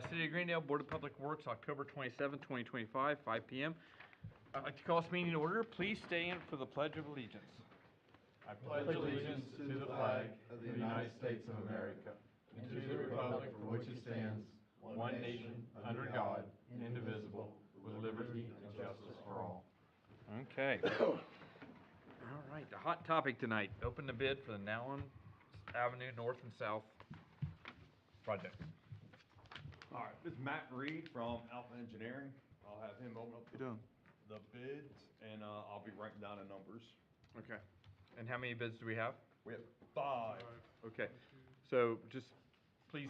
City of Greendale Board of Public Works, October 27, 2025, 5 p.m. I'd like to call this meeting to order. Please stand for the Pledge of Allegiance. I pledge allegiance to the flag of the United States of America and to the republic for which it stands, one nation, under God, indivisible, with liberty and justice for all. Okay. All right, the hot topic tonight, open the bid for the Nowlan Avenue North and South project. All right, this is Matt Reed from Alpha Engineering. I'll have him open up the bids, and I'll be writing down the numbers. Okay. And how many bids do we have? We have 5. Okay. So just please,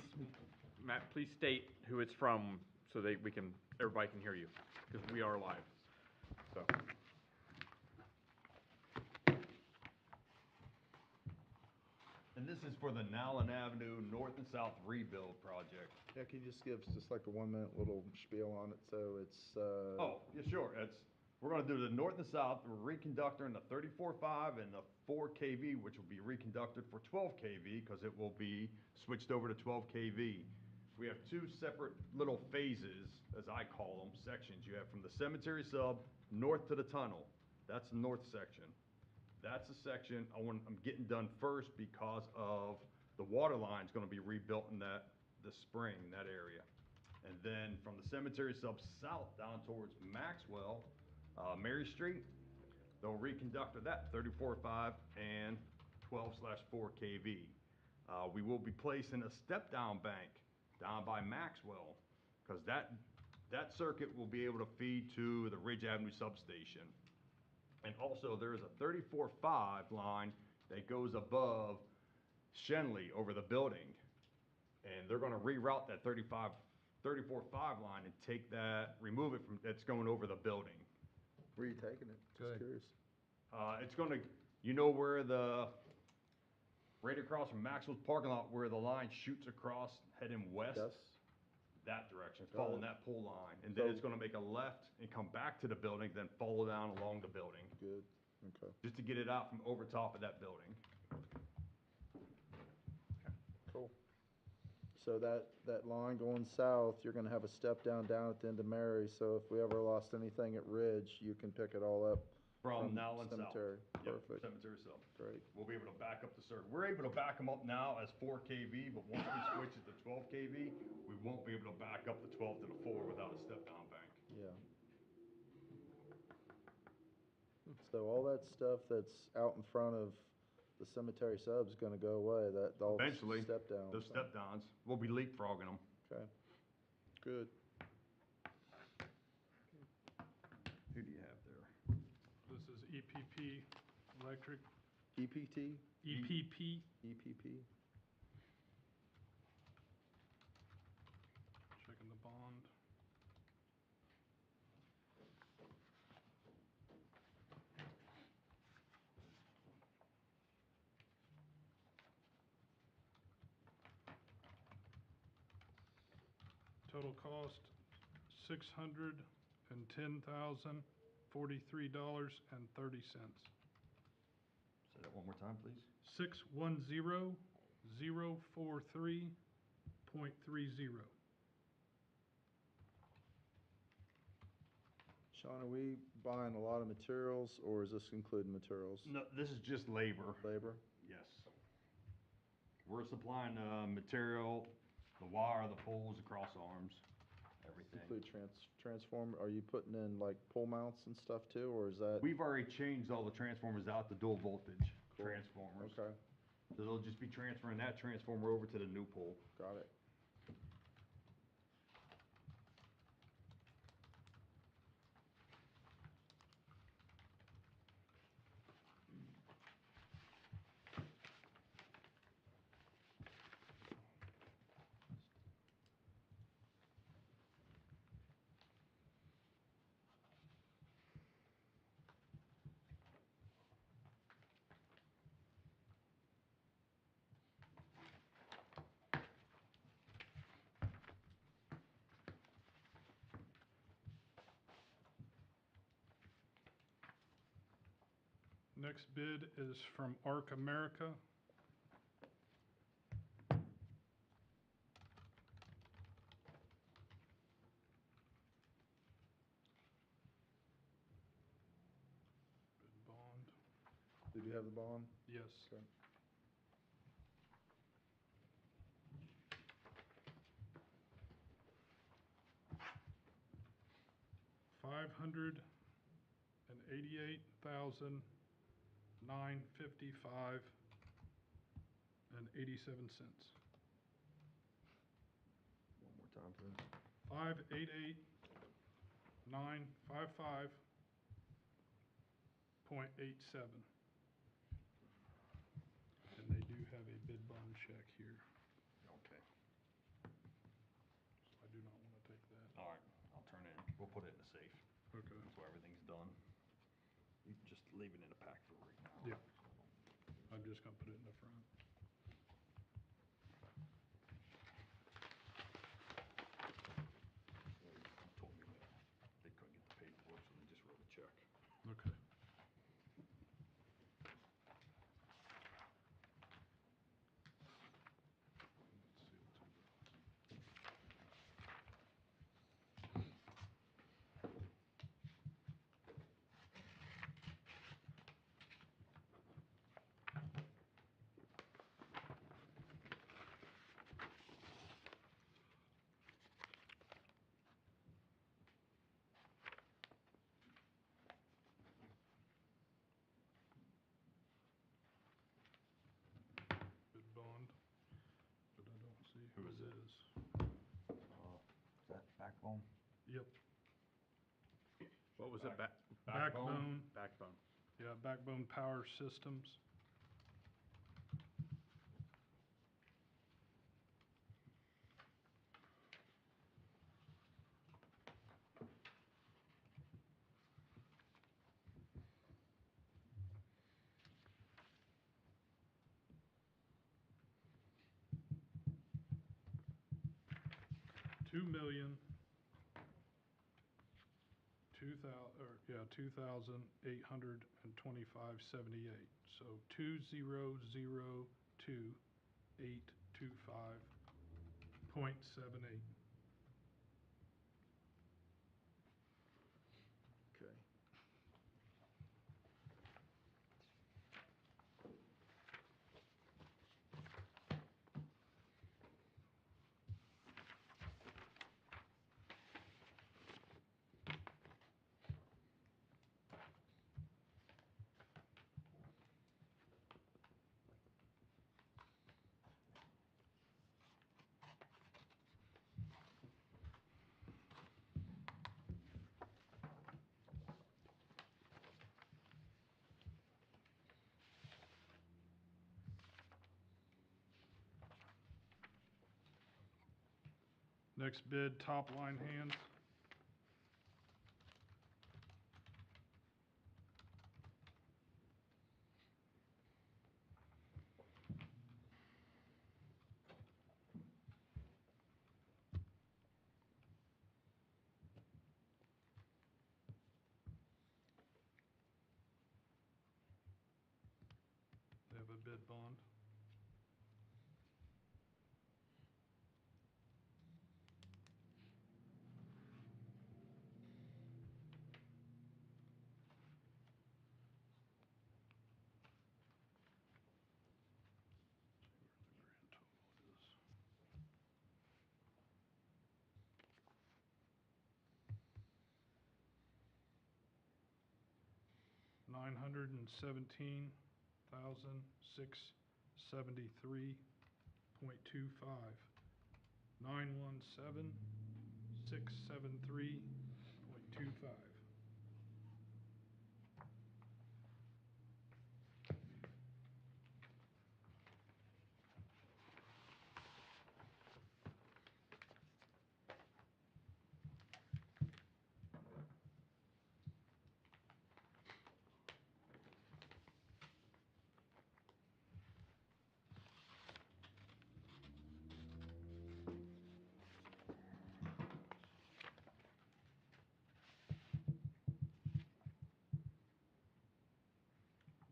Matt, please state who it's from so that everybody can hear you, because we are live. So. And this is for the Nowlan Avenue North and South Rebuild project. Yeah, can you just give us just like a 1-minute little spiel on it? So it's, Oh, yeah, sure. We're gonna do the north and south, we're reconductoring the 34.5 and the 4 kV, which will be reconducted for 12 kV, because it will be switched over to 12 kV. We have 2 separate little phases, as I call them, sections. You have from the cemetery sub north to the tunnel. That's the north section. That's the section I'm getting done first because of the water line's gonna be rebuilt in this spring, in that area. And then from the cemetery sub south down towards Maxwell, Mary Street, they'll reconductor that 34.5 and 12/4 kV. We will be placing a step down bank down by Maxwell, because that circuit will be able to feed to the Ridge Avenue substation. And also there is a 34.5 line that goes above Shenley over the building. And they're gonna reroute that 34.5 line and remove it from, it's going over the building. where are you taking it? Just curious. It's gonna, where right across from Maxwell's parking lot, where the line shoots across heading west? Yes? That direction, Got following it. that pole line. And then So- it's gonna make a left and come back to the building, then follow down along the building, Good, okay. just to get it out from over top of that building. Cool. So that line going south, you're gonna have a step down at the end of Mary, so if we ever lost anything at Ridge, you can pick it all up From Nowlan South. cemetery. Yep, Perfect, cemetery south. great. We'll be able to back up the circuit. We're able to back them up now as 4 kV, but once we switch it to 12 kV, we won't be able to back up the 12 to the 4 without a step down bank. Yeah. So all that stuff that's out in front of the cemetery sub's gonna go away, all the Eventually, step down. those step downs, we'll be leapfrogging them. Okay, good. Who do you have there? This is EPP Electric, EPT? EPP. EPP? Checking the bond. Total cost, $610,043.30. Say that one more time, please. 610,043.30. Sean, are we buying a lot of materials, or is this including materials? No, this is just labor. Labor? Yes. We're supplying material, the wire, the poles, the cross arms, everything. Include transformer, are you putting in like pole mounts and stuff too, or is that? We've already changed all the transformers out to dual voltage Cool. transformers. Okay, So they'll just be transferring that transformer over to the new pole. got it. Next bid is from Arc America. do you have the bond? Yes. Okay. $588,955.87. One more time, please. 588,955.87. And they do have a bid bond check here, Okay, so I do not want to take that. all right, I'll turn it in. We'll put it in the safe, Okay. so everything's done. You can just leave it in the pack for right now. Yeah. I'm just gonna put it in the front. Told me that they couldn't get the paperwork, so they just wrote a check. Okay. Let's see what's in there. Bid bond, but I don't see who Who is it it? is. Is that Backbone? Yep, What was it, Backbone, Backbone? yeah, Backbone Power Systems. $2,825.78, so 2,002,825.78. Okay. Next bid, top line hands. They have a bid bond. Where the grand total is. $917,673.25. 917,673.25.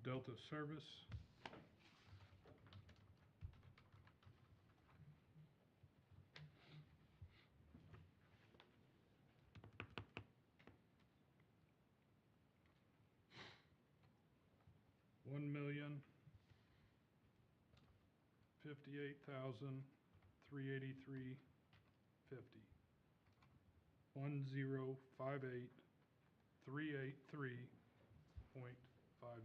Delta Service. $158,383.50. 1058383.50. So I was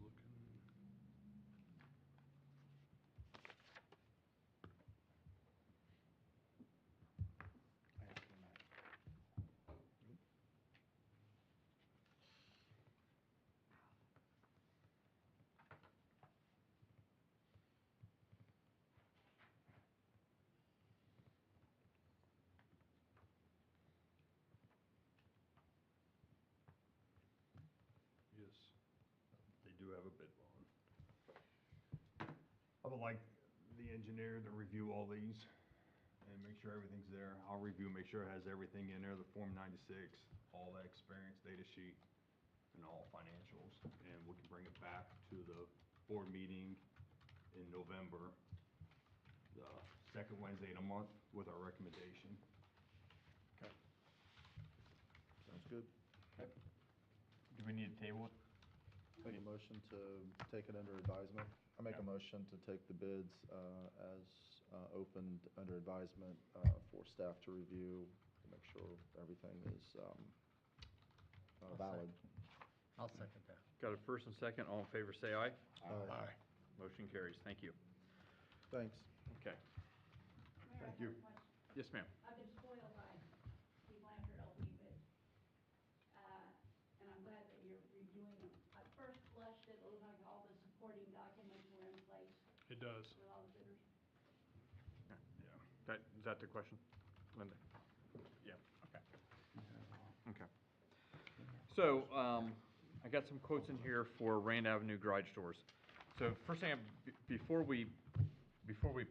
looking. Yes. They do have a bid bond. I would like the engineer to review all these and make sure everything's there. I'll review, make sure it has everything in there, the Form 96, all that experience data sheet, and all financials. And we can bring it back to the board meeting in November, the second Wednesday in a month with our recommendation. Sounds good. Do we need to table it? Make a motion to take it under advisement. I make a motion to take the bids as opened under advisement for staff to review, to make sure everything is valid. I'll second that. Got a first and second, all in favor say aye. Aye. Motion carries, thank you. Thanks. Okay, Thank you. yes, ma'am. I've been spoiled by Steve Blanford LP bids. And I'm glad that you're reviewing them. At first blush, it looked like all the supporting documents were in place It does. with all the bidders. Is that the question, Linda? Yeah, okay. Okay. So, I got some quotes in here for Rand Avenue garage doors. So first thing, before we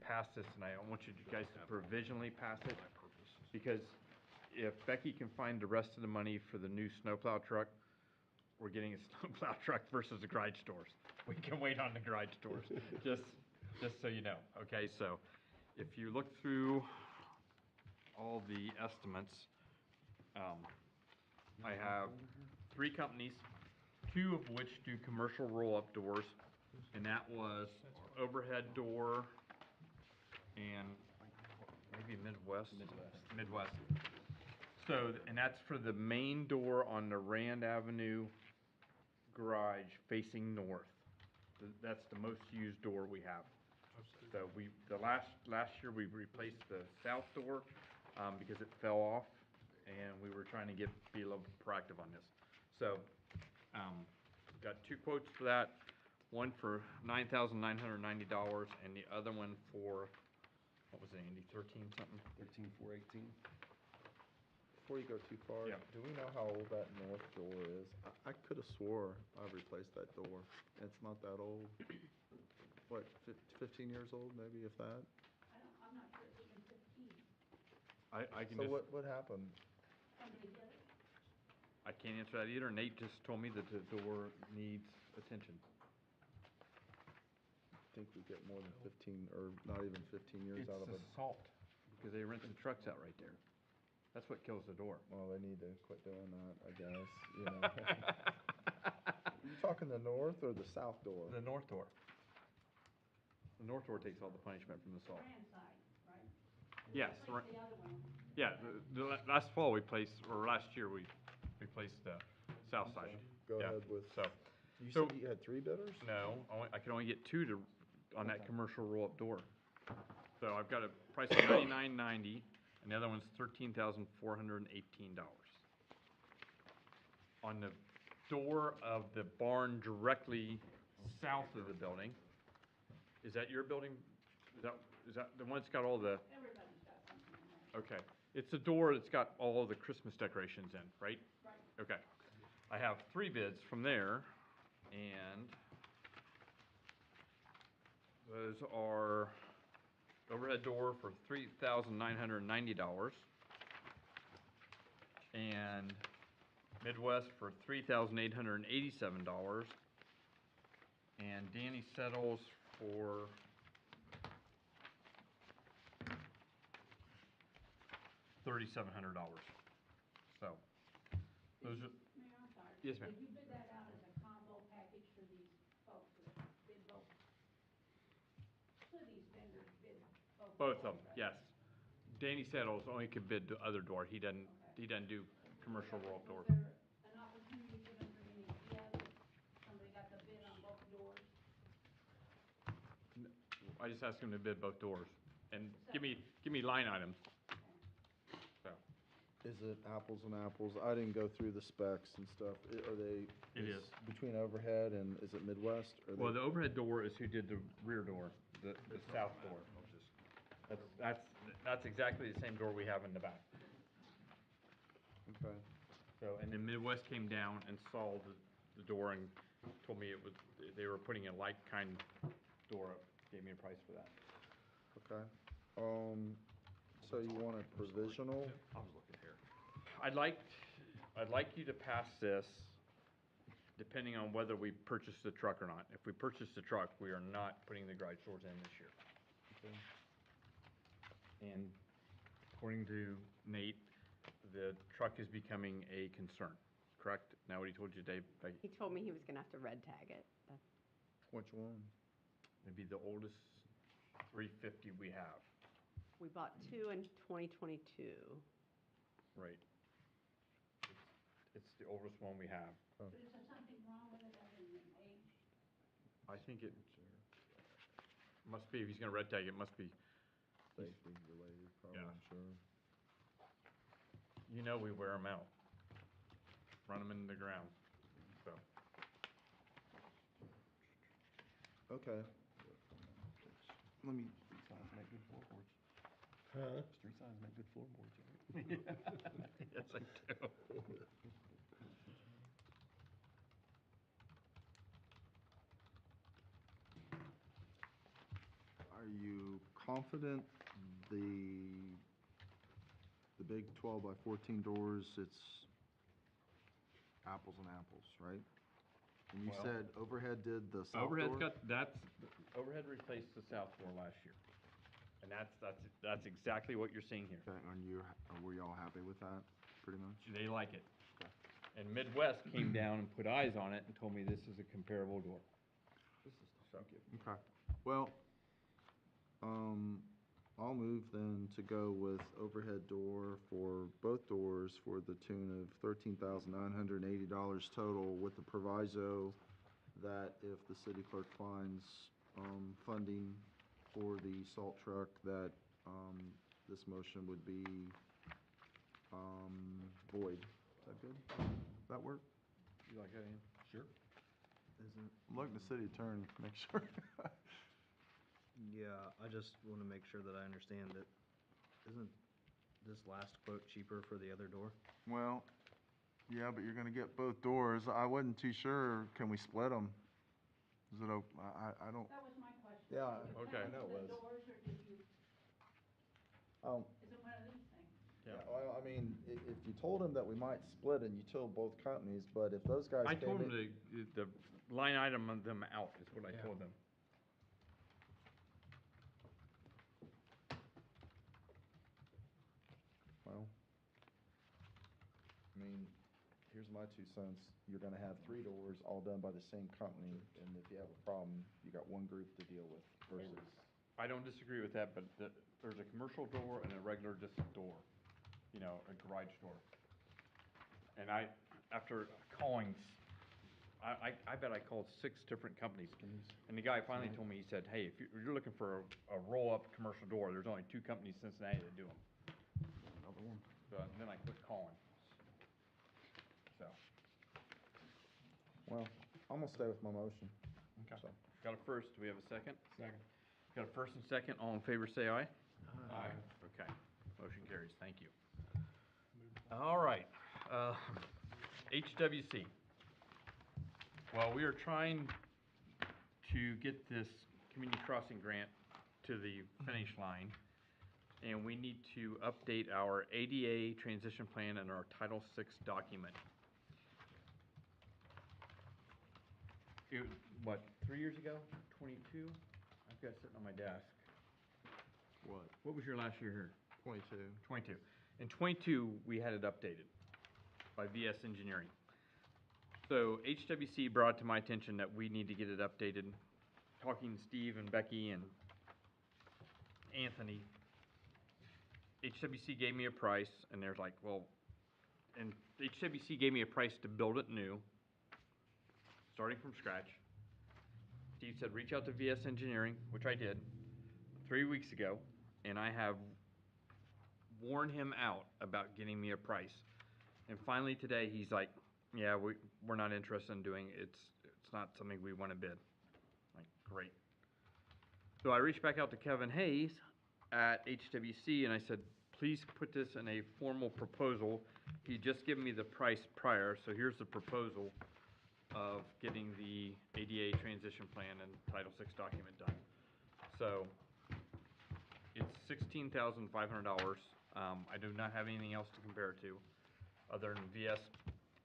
pass this, and I want you guys to provisionally pass it, because if Becky can find the rest of the money for the new snowplow truck, we're getting a snowplow truck versus the garage doors. We can wait on the garage doors, just so you know, okay? So if you look through all the estimates, I have 3 companies, 2 of which do commercial roll-up doors, and that was Overhead Door and maybe Midwest? Midwest. So, and that's for the main door on the Rand Avenue garage facing north. That's the most used door we have. So last year we replaced the south door, because it fell off, and we were trying to be a little proactive on this. So, got 2 quotes for that, one for $9,990 and the other one for, what was it, Andy, 13 something? 13,418. Before you go too far, Yeah. do we know how old that north door is? I could have swore I've replaced that door. It's not that old. What, 15 years old, maybe, if that? I'm not sure it's even 15. I can So just, what happened? Somebody hit it. I can't answer that either. Nate just told me that the door needs attention. I think we get more than 15, or not even 15 years out of it. It's the salt, because they rinse the trucks out right there. That's what kills the door. Well, they need to quit doing that, I guess, you know. You talking the north or the south door? The north door. The north door takes all the punishment from the salt. Grand side, right? Yes, Replace the other one. yeah, last fall we placed, or last year we replaced the south side. Go Yeah, ahead with, So, you so- said you had 3 bidders? no, I can only get 2 on that commercial roll-up door. So I've got a price of $99.90, and the other one's $13,418. On the door of the barn directly south of the building, is that your building? Is that the one that's got all the, Everybody's got something in there. okay. It's the door that's got all the Christmas decorations in, right? Right. Okay. I have 3 bids from there, and those are overhead door for $3,990, and Midwest for $3,887, and Danny Settles for $3,700. So, those are, Mayor, I'm sorry. Yes, ma'am. Did you bid that out as a combo package for these folks that bid both? So these vendors bid both? both of them, doors, right? yes. Danny Settles only could bid the other door. He doesn't do commercial Okay, roll-up doors. Was there an opportunity for them for any bids? Somebody got the bid on both doors? I just asked him to bid both doors and give me line items. So, Is it apples and apples? I didn't go through the specs and stuff. Are they? It is. Between Overhead and, is it Midwest? Are well, they- the overhead door is who did the rear door, the south door. That's exactly the same door we have in the back. Okay. So, and then Midwest came down and saw the door and told me they were putting a like kind door up, gave me a price for that. Okay. So you want a provisional? I was looking here. I'd like you to pass this depending on whether we purchase the truck or not. If we purchase the truck, we are not putting the garage doors in this year. Okay. And according to Nate, the truck is becoming a concern, correct? Now what he told you, Dave, like, He told me he was gonna have to red tag it. Which one? it'd be the oldest 350 we have, We bought two in 2022. right? It's the oldest one we have. But is there something wrong with it other than age? I think it must be, if he's gonna red tag, it must be, Safety related, probably, Yeah. I'm sure. you know we wear them out. Run them into the ground, so. Okay. Let me, Street signs make good floorboards. Huh? Street signs make good floorboards, right? Yes, I do. are you confident the big 12 by 14 doors, it's apples and apples, right? And you Well- said Overhead did the south Overhead's door? Overhead replaced the south door last year. And that's exactly what you're seeing here. Okay, were you all happy with that, pretty much? They like it. And Midwest came down and put eyes on it and told me this is a comparable door. So, Okay, well, I'll move then to go with overhead door for both doors for the tune of $13,980 total, with the proviso that if the city clerk finds, funding for the salt truck, that, this motion would be, void. Is that good? Does that work? you like that, Ian? Sure. Isn't, I'm looking at the city attorney, to make sure. Yeah, I just want to make sure that I understand that, isn't this last quote cheaper for the other door? Well, yeah, but you're gonna get both doors. I wasn't too sure. Can we split them? Is it, I don't. That was my question. Yeah, Did you okay. plan I know it the was. doors, or did you, is it one of these things? Yeah. Well, I mean, if you told him that we might split and you told both companies, but if those guys I came told in. them the line item of them out is what I Yeah. told them. Well, I mean, here's my 2 cents. You're gonna have 3 doors all done by the same company, and if you have a problem, you got one group to deal with versus. I don't disagree with that, but there's a commercial door and a regular just door, you know, a garage door. And after calling, I bet I called 6 different companies. And the guy finally told me, he said, hey, if you're looking for a roll-up commercial door, there's only 2 companies in Cincinnati that do them. Another one. So then I quit calling. So, Well, I'm gonna stay with my motion. okay. So. Got a first, do we have a second? Second. Got a first and second, all in favor say aye. Aye. Okay, motion carries, thank you. All right, HWC. Well, we are trying to get this community crossing grant to the finish line, and we need to update our ADA transition plan and our Title VI document. It, what, 3 years ago? 22? I've got it sitting on my desk. What? What was your last year here? 22. 22. In '22, we had it updated by VS Engineering. So HWC brought to my attention that we need to get it updated. Talking to Steve and Becky and Anthony, HWC gave me a price, and they're like, well, and HWC gave me a price to build it new, starting from scratch. Steve said, reach out to VS Engineering, which I did 3 weeks ago, and I have worn him out about getting me a price. And finally today, he's like, yeah, we're not interested in doing it. It's not something we want to bid. Like, great. So I reached back out to Kevin Hayes at HWC, and I said, please put this in a formal proposal. He just given me the price prior, so here's the proposal of getting the ADA transition plan and Title VI document done. So it's $16,500. I do not have anything else to compare it to, other than VS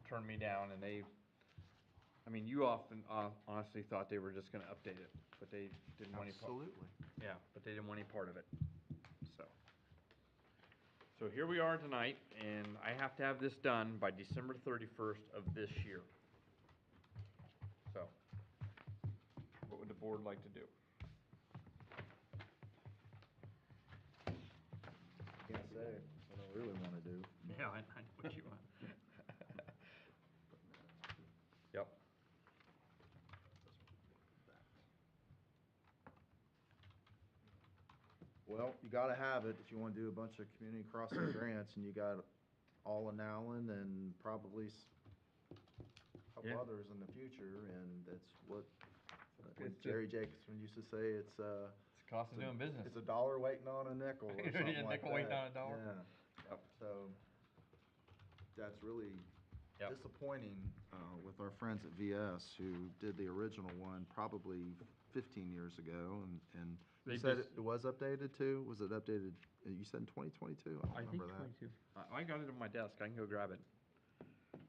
turned me down, and I mean, you often honestly thought they were just gonna update it, but they didn't want any part. Absolutely. Yeah, but they didn't want any part of it, so here we are tonight, and I have to have this done by December 31st of this year. So, what would the board like to do? Can't say what I really want to do. Yeah, I know what you want. Yep. Well, you gotta have it if you wanna do a bunch of community crossing grants, and you got all in Allen and probably a couple Yeah. others in the future, and that's what It's Jerry Jacobson used to say, it's, It's the cost of doing business. it's a dollar waiting on a nickel or something Yeah, like that. nickel waiting on a dollar. Yeah, Yep. so that's really Yep. disappointing, with our friends at VS who did the original one probably 15 years ago, and They you said just- it was updated too? Was it updated, you said in 2022? I I don't think remember that. 22. I got it on my desk, I can go grab it.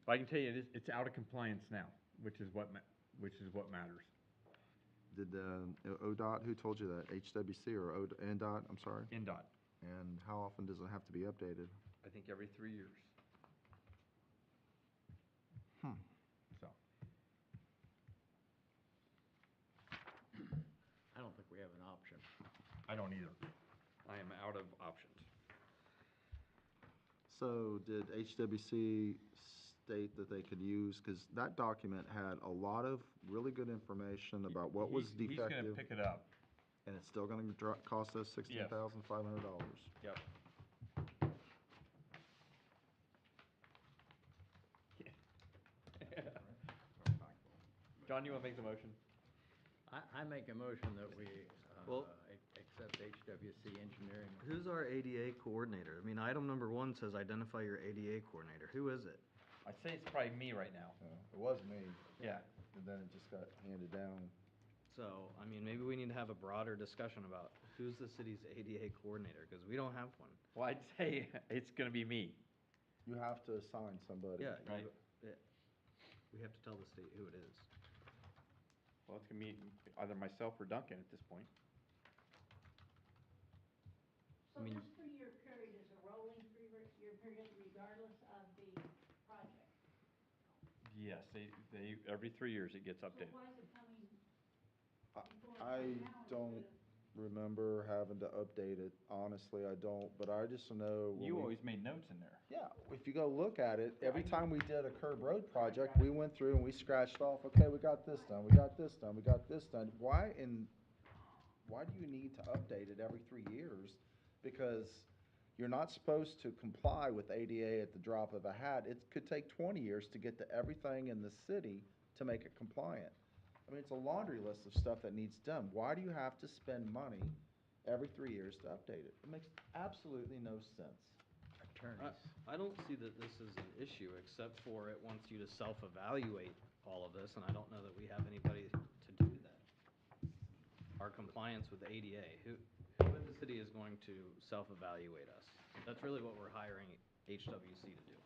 But I can tell you, it's out of compliance now, which is what matters. Did, ODOT, who told you that? HWC or NDOT, I'm sorry? NDOT, And how often does it have to be updated? I think every 3 years. So, I don't think we have an option. I don't either. I am out of options. So did HWC state that they could use, because that document had a lot of really good information about what was He's gonna defective, pick it up. and it's still gonna cost us $16,500. Yep. John, you wanna make the motion? I make a motion that we, Well- accept HWC Engineering. Who's our ADA coordinator? I mean, item number 1 says identify your ADA coordinator. Who is it? I'd say it's probably me right now. It was me, Yeah. and then it just got handed down. So, I mean, maybe we need to have a broader discussion about who's the city's ADA coordinator, because we don't have one. Well, I'd say it's gonna be me. You have to assign somebody. Yeah, Right. we have to tell the state who it is. Well, it's gonna be either myself or Duncan at this point. So I mean- this 3-year period is a rolling 3-year period regardless of the project? Yes, they, every 3 years it gets So updated. why is it coming before I now don't instead of? remember having to update it, honestly, I don't, but I just know. when You we- always made notes in there. Yeah, if you go look at it, every time we did a curb road project, we went through and we scratched off, okay, we got this done, we got this done, we got this done. Why do you need to update it every 3 years? Because you're not supposed to comply with ADA at the drop of a hat. It could take 20 years to get to everything in the city to make it compliant. I mean, it's a laundry list of stuff that needs done. Why do you have to spend money every 3 years to update it? It makes absolutely no sense. I don't see that this is an issue, except for it wants you to self-evaluate all of this, and I don't know that we have anybody to do that. Our compliance with ADA, who in the city is going to self-evaluate us? That's really what we're hiring HWC to do,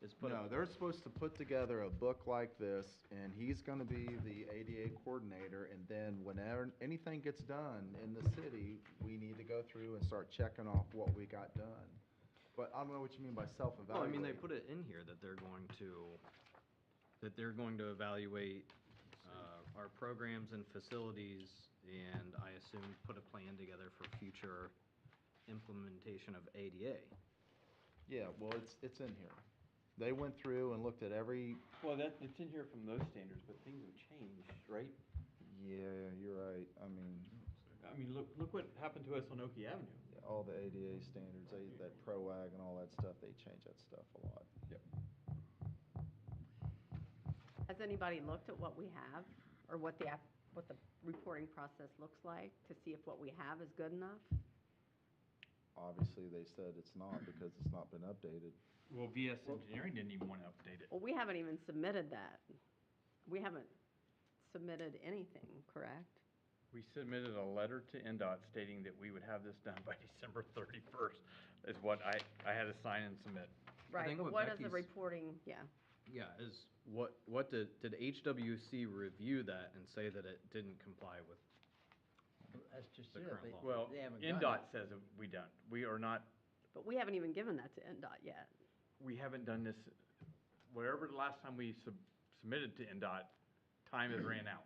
is put No, they're supposed to put together a book like this, and he's gonna be the ADA coordinator, and then whenever anything gets done in the city, we need to go through and start checking off what we got done. But I don't know what you mean by Well, I self-evaluate. mean, they put it in here that they're going to evaluate, our programs and facilities, and I assume put a plan together for future implementation of ADA. Yeah, well, it's in here. They went through and looked at every, Well, it's in here from those standards, but things have changed, right? yeah, you're right. I mean, I mean, look what happened to us on Okie Avenue. all the ADA standards, that ProAg and all that stuff, they change that stuff a lot. Yep. Has anybody looked at what we have, or what the reporting process looks like, to see if what we have is good enough? Obviously, they said it's not because it's not been updated. Well, VS Engineering didn't even want to update it. Well, we haven't even submitted that. We haven't submitted anything, correct? We submitted a letter to NDOT stating that we would have this done by December 31st, is what I had to sign and submit. Right, think but what what is the Becky's- reporting, yeah. Yeah, what did HWC review that and say that it didn't comply with? That's just The it. current They- law. Well, they haven't done NDOT it. says that we don't. We are not, But we haven't even given that to NDOT yet. we haven't done this, wherever the last time we submitted to NDOT, time has ran out.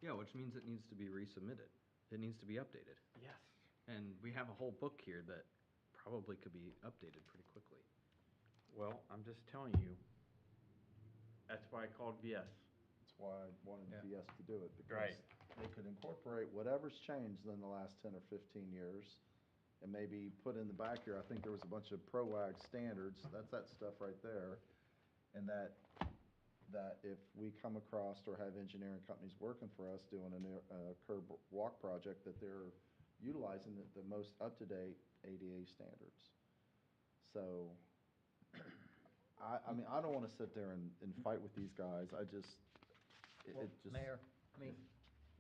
Yeah, which means it needs to be resubmitted. It needs to be updated. Yes. And we have a whole book here that probably could be updated pretty quickly. Well, I'm just telling you, that's why I called VS. That's why I wanted Yeah. VS to do it, because Right. they could incorporate whatever's changed in the last 10 or 15 years, and maybe put in the back here, I think there was a bunch of ProAg standards, that's that stuff right there, and that if we come across or have engineering companies working for us doing a curb walk project, that they're utilizing the most up-to-date ADA standards. So, I mean, I don't want to sit there and fight with these guys, it just. Mayor, I mean,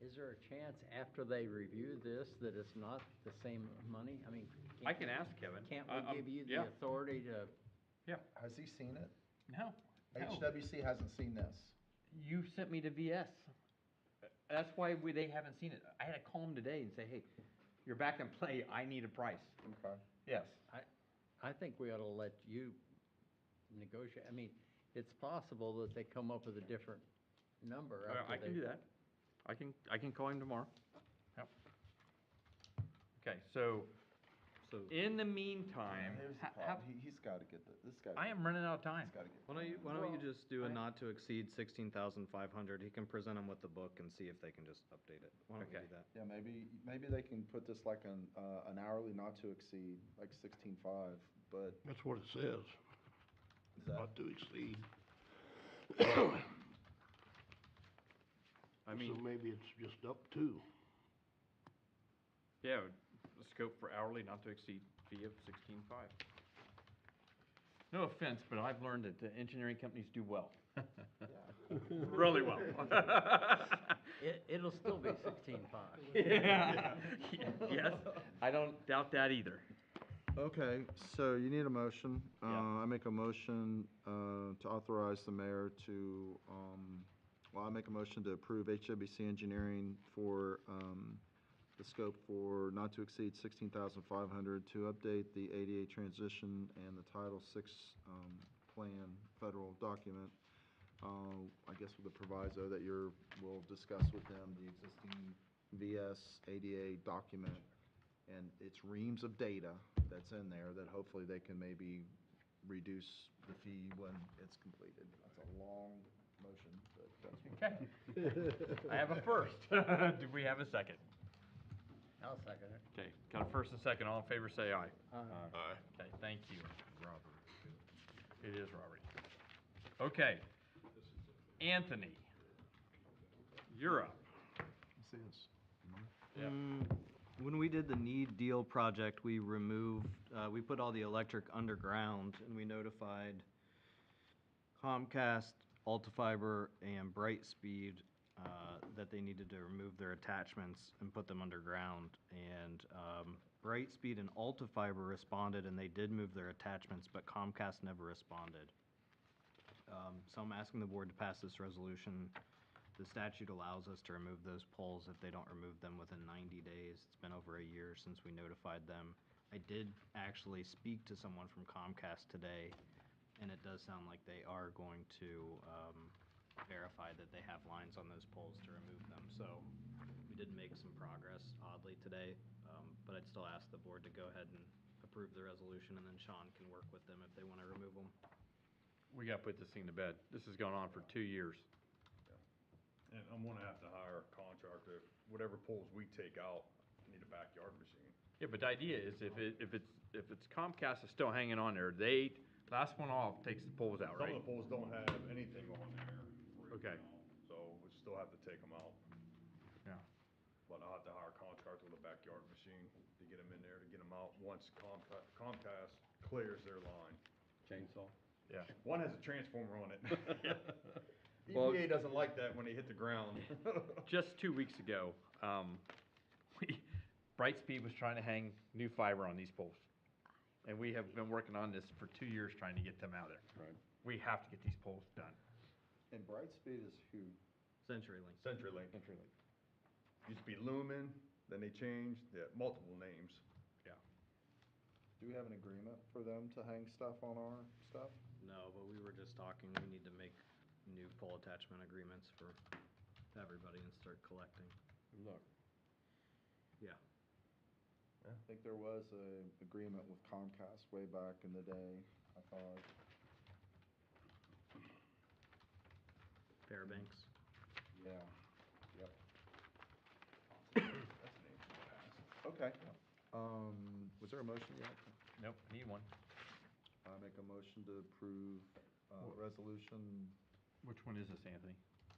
is there a chance after they review this that it's not the same money? I mean. I can ask Kevin. Can't I- we give you yeah. the authority to? Has he seen it? No. HWC hasn't seen this. You sent me to VS. That's why they haven't seen it. I had to call them today and say, hey, you're back in play, I need a price. Okay. Yes. I think we ought to let you negotiate. I mean, it's possible that they come up with a different number after I can they- do that. I can call him tomorrow. Yep. Okay, so So, in the meantime, Here's the problem, he's gotta get this guy. I am running out of time. He's gotta get. why don't you just do a not to exceed 16,500? He can present them with the book and see if they can just update it. Why don't we Okay. do that? Yeah, maybe they can put this like an hourly not to exceed, like 16.5, but That's what it says, is that, not to exceed. I mean, So maybe it's just up to. yeah, the scope for hourly not to exceed fee of 16.5. No offense, but I've learned that the engineering companies do well. Really well. It'll still be 16.5. Yeah. Yes, I don't doubt that either. Okay, so you need a motion. Yeah. I make a motion to authorize the mayor to, I make a motion to approve HWC Engineering for the scope for not to exceed 16,500 to update the ADA transition and the Title VI plan, federal document. I guess with the proviso that we'll discuss with them the existing VS ADA document. And it's reams of data that's in there that hopefully they can maybe reduce the fee when it's completed. That's a long motion, but that's. Okay. I have a first. Do we have a second? I'll second it. Okay, got a first and second. All in favor, say aye. Aye. Okay, thank you. Robert. It is Robert. Okay. Anthony, you're up. Yeah. When we did the Need Deal project, we removed, we put all the electric underground, and we notified Comcast, Altifiber, and Brightspeed that they needed to remove their attachments and put them underground. And Brightspeed and Altifiber responded, and they did move their attachments, but Comcast never responded. So I'm asking the board to pass this resolution. The statute allows us to remove those poles if they don't remove them within 90 days. It's been over a year since we notified them. I did actually speak to someone from Comcast today, and it does sound like they are going to verify that they have lines on those poles to remove them. So we did make some progress oddly today, but I'd still ask the board to go ahead and approve the resolution, and then Sean can work with them if they want to remove them. We gotta put this thing to bed. This has gone on for 2 years. And I'm gonna have to hire a contractor, whatever poles we take out, I need a backyard machine. Yeah, but the idea is if it's Comcast is still hanging on there, last one off takes the poles out, Some right? of the poles don't have anything on there right Okay. now, so we still have to take them out. Yeah. But I'll have to hire a contractor with a backyard machine to get them in there, to get them out once Comcast clears their line. Chainsaw. Yeah. One has a transformer on it. Well- EPA doesn't like that when they hit the ground. Just 2 weeks ago, Brightspeed was trying to hang new fiber on these poles. And we have been working on this for 2 years trying to get them out of there. Right. We have to get these poles done. And Brightspeed is who? CenturyLink. CenturyLink. CenturyLink. Used to be Lumen, then they changed, yeah, multiple names. Yeah. Do we have an agreement for them to hang stuff on our stuff? No, but we were just talking, we need to make new pole attachment agreements for everybody and start collecting. Look. Yeah. I think there was a agreement with Comcast way back in the day, I thought. Fairbanks. Yeah, yep. Okay, was there a motion yet? Nope, need one. I make a motion to approve, resolution Which one is this, Anthony?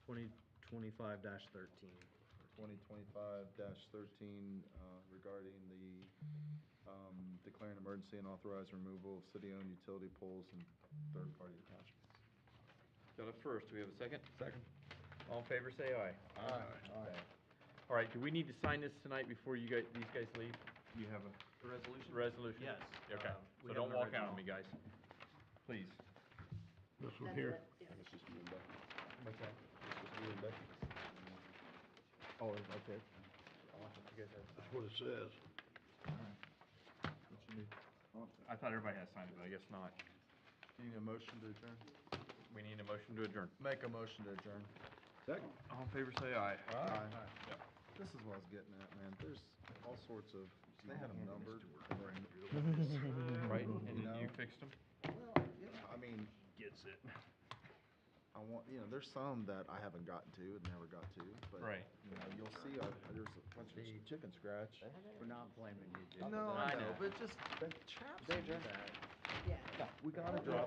2025-13. 2025-13, regarding the, declaring emergency and authorized removal of city-owned utility poles and third-party attachments. Got it first. Do we have a second? Second. All in favor, say aye. Aye. All right, do we need to sign this tonight before these guys leave? You have a The resolution? resolution? Yes. Okay, We so have don't an walk out on original. me, guys. Please. This one here. It's just you and Becky. What's that? It's just you and Becky. Oh, okay. That's what it says. What you need? I thought everybody had signed it, but I guess not. You need a motion to adjourn? We need a motion to adjourn. Make a motion to adjourn. Second. All in favor, say aye. This is what I was getting at, man. There's all sorts of, they had them numbered. Right, You and know? you fixed them? Well, yeah, I mean, Gets it. I want, there's some that I haven't gotten to and never got to, but. Right. You'll see, there's a bunch of chicken scratch. We're not blaming you, Jim. No, I I know, know. but just, that chaps. Yeah. We gotta drop